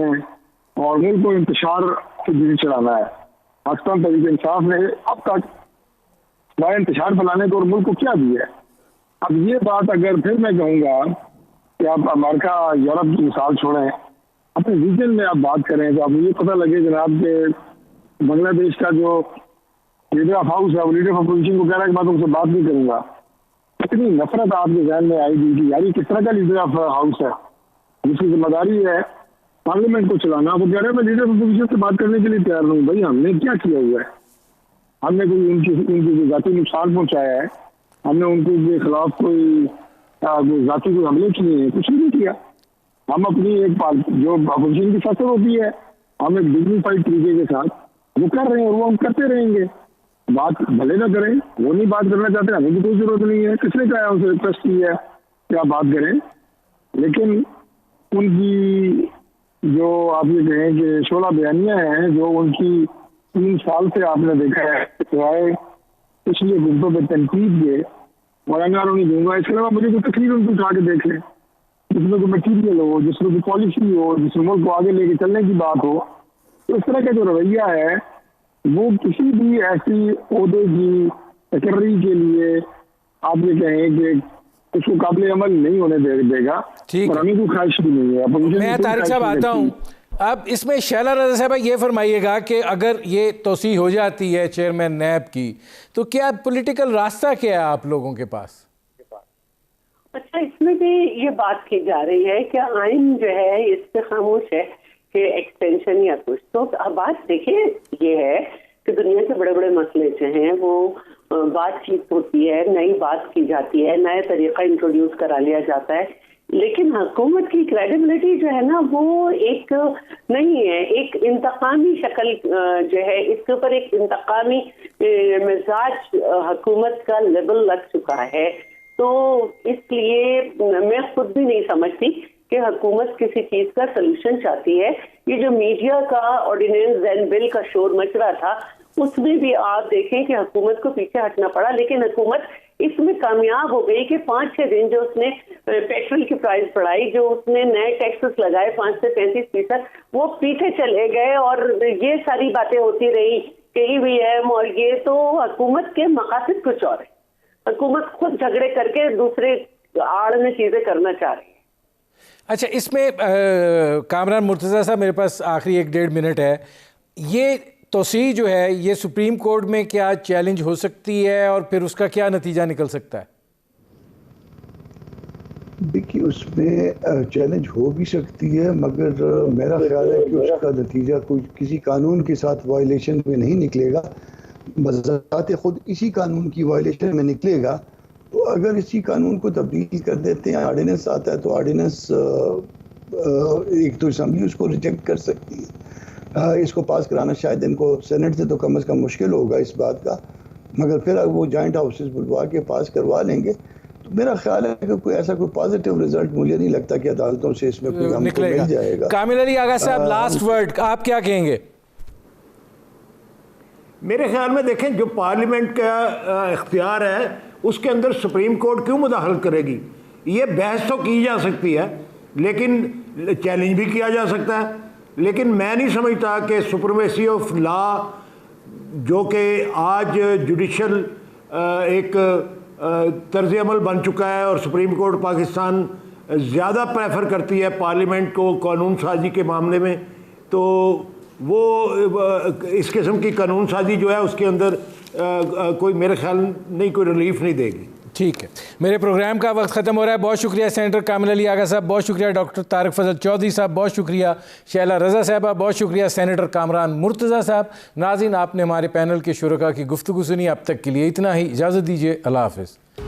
और मुल्क को इंतशार से जिंदगी चलाना है। पाकिस्तान तहरीक इंसाफ ने अब तक इंतशार फैलाने को और मुल्क को क्या दिया है। अब ये बात अगर फिर मैं कहूँगा कि आप अमेरिका यूरोप की मिसाल छोड़ें, अपने रीजन में आप बात करें तो आपको ये पता लगे जनाब के बांग्लादेश का जो लीडर ऑफ हाउस है वो लीडर ऑफ अपोजिशन को कह रहा है कि मैं तुमसे बात नहीं करूँगा। कितनी नफरत आपके जहन में आएगी कि यार किस तरह का लीडर ऑफ हाउस है जिसकी जिम्मेदारी है पार्लियामेंट को चलाना। वो कह रहे हैं मैं लीडर ऑफ अपोजिशन से बात करने के लिए तैयार नहीं। भाई हमने क्या किया हुआ है? हमने कोई उनकी जाति नुकसान पहुंचाया है? हमने उनके खिलाफ कोई जाति कोई हमले किए हैं? कुछ नहीं किया। हम अपनी एक जो अपोजिशन की फसल होती है हम एक डिग्निफाइड तरीके के साथ वो कर रहे हैं और वो हम करते रहेंगे। बात भले ना करें, वो नहीं बात करना चाहते, हमें भी कोई जरूरत नहीं है। किसने कहा उनसे रिक्वेस्ट की है कि आप बात करें? लेकिन उनकी जो आप ये कहें कि 16 बयानियाँ हैं जो उनकी 3 साल से आपने देखा है, सिवाय पिछले मुद्दों पर तनकीद के मौलाना नहीं दूंगा। इसके अलावा मुझे कोई तकरीर उनको उठा के देख लें जिसमें कोई मटीरियल हो, जिसमें कोई पॉलिसी हो, जिसमें मुल्क को आगे लेके चलने की बात हो। तो इस तरह का जो रवैया है वो किसी भी ऐसी ओहदे की तकर्री के लिए आप ये कहें कि उसको काबिल अमल नहीं होने देगा। ठीक और हमें कोई ख्वाहिश भी नहीं है। मैं तारिक साहब आता हूँ। अब इसमें शैला रज़ा साहब ये फरमाइएगा कि अगर ये तोसी हो जाती है चेयरमैन नैब की, तो क्या पॉलिटिकल रास्ता क्या है आप लोगों के पास? अच्छा, इसमें भी ये बात की जा रही है कि आइन जो है इस पे खामोश है कि एक्सटेंशन या कुछ। तो अब बात देखिए ये है कि दुनिया के बड़े बड़े मसले जो हैं वो बातचीत होती है, नई बात की जाती है, नया तरीका इंट्रोड्यूस करा लिया जाता है, लेकिन हुकूमत की क्रेडिबिलिटी जो है ना वो एक नहीं है, एक इंतकामी शक्ल जो है, इसके ऊपर एक इंतकामी मिजाज हुकूमत का लेवल लग चुका है। तो इसलिए मैं खुद भी नहीं समझती कि हुकूमत किसी चीज का सलूशन चाहती है। ये जो मीडिया का ऑर्डिनेंस एंड बिल का शोर मच रहा था उसमें भी आप देखें कि हुकूमत को पीछे हटना पड़ा, लेकिन हुकूमत इसमें कामयाब हो गई कि 5-6 दिन जो उसने पेट्रोल की प्राइस बढ़ाई, जो उसने नए टैक्सेस लगाए 5 से 35%, वो पीछे चले गए और ये सारी बातें होती रही कि ईवीएम और ये। तो हुकूमत के मकासद कुछ और है, हुकूमत खुद झगड़े करके दूसरे आड़ में चीजें करना चाह रही है। अच्छा, इसमें कामरान मुर्तज़ा साहब मेरे पास आखिरी 1-1.5 मिनट है। ये तोसी जो है ये सुप्रीम कोर्ट में क्या चैलेंज हो सकती है और फिर उसका क्या नतीजा निकल सकता है? देखिए, उसमें चैलेंज हो भी सकती है, मगर मेरा ख्याल है कि उसका नतीजा कोई किसी कानून के साथ वायलेशन में नहीं निकलेगा, बज़ाते खुद इसी कानून की वायलेशन में निकलेगा। तो अगर इसी कानून को तब्दील कर देते हैं, ऑर्डिनेंस आता है तो ऑर्डिनेंस एक तो असम्बली उसको रिजेक्ट कर सकती है। इसको पास कराना शायद इनको सेनेट से तो कम अज़ कम मुश्किल होगा इस बात का, मगर फिर वो जॉइंट हाउसेस बुलवा के पास करवा लेंगे। तो मेरा ख्याल है कि कोई ऐसा कोई पॉजिटिव रिजल्ट मुझे नहीं लगता कि अदालतों से इसमें कोई हमको मिल जाएगा। कामिल अली आगा साहब, लास्ट वर्ड आप क्या कहेंगे? मेरे ख्याल में देखें, जो पार्लियामेंट का इख्तियार है उसके अंदर सुप्रीम कोर्ट क्यों मुदाखलत करेगी? ये बहस तो की जा सकती है, लेकिन चैलेंज भी किया जा सकता है, लेकिन मैं नहीं समझता कि सुप्रीमेसी ऑफ लॉ जो कि आज जुडिशल एक तर्ज अमल बन चुका है और सुप्रीम कोर्ट पाकिस्तान ज़्यादा प्रेफर करती है पार्लियामेंट को कानून साजी के मामले में, तो वो इस किस्म की कानून साजी जो है उसके अंदर कोई मेरे ख्याल नहीं कोई रिलीफ नहीं देगी। ठीक है, मेरे प्रोग्राम का वक्त ख़त्म हो रहा है। बहुत शुक्रिया सेनेटर कामिल अली आगा साहब, बहुत शुक्रिया डॉक्टर तारिक फजल चौधरी साहब, बहुत शुक्रिया शैला रज़ा साहबा, बहुत शुक्रिया सेनेटर कामरान मुर्तज़ा साहब। नाज़रीन, आपने हमारे पैनल के शुरका की गुफ्तगू सुनी। अब तक के लिए इतना ही, इजाज़त दीजिए, अल्लाह हाफ़िज़।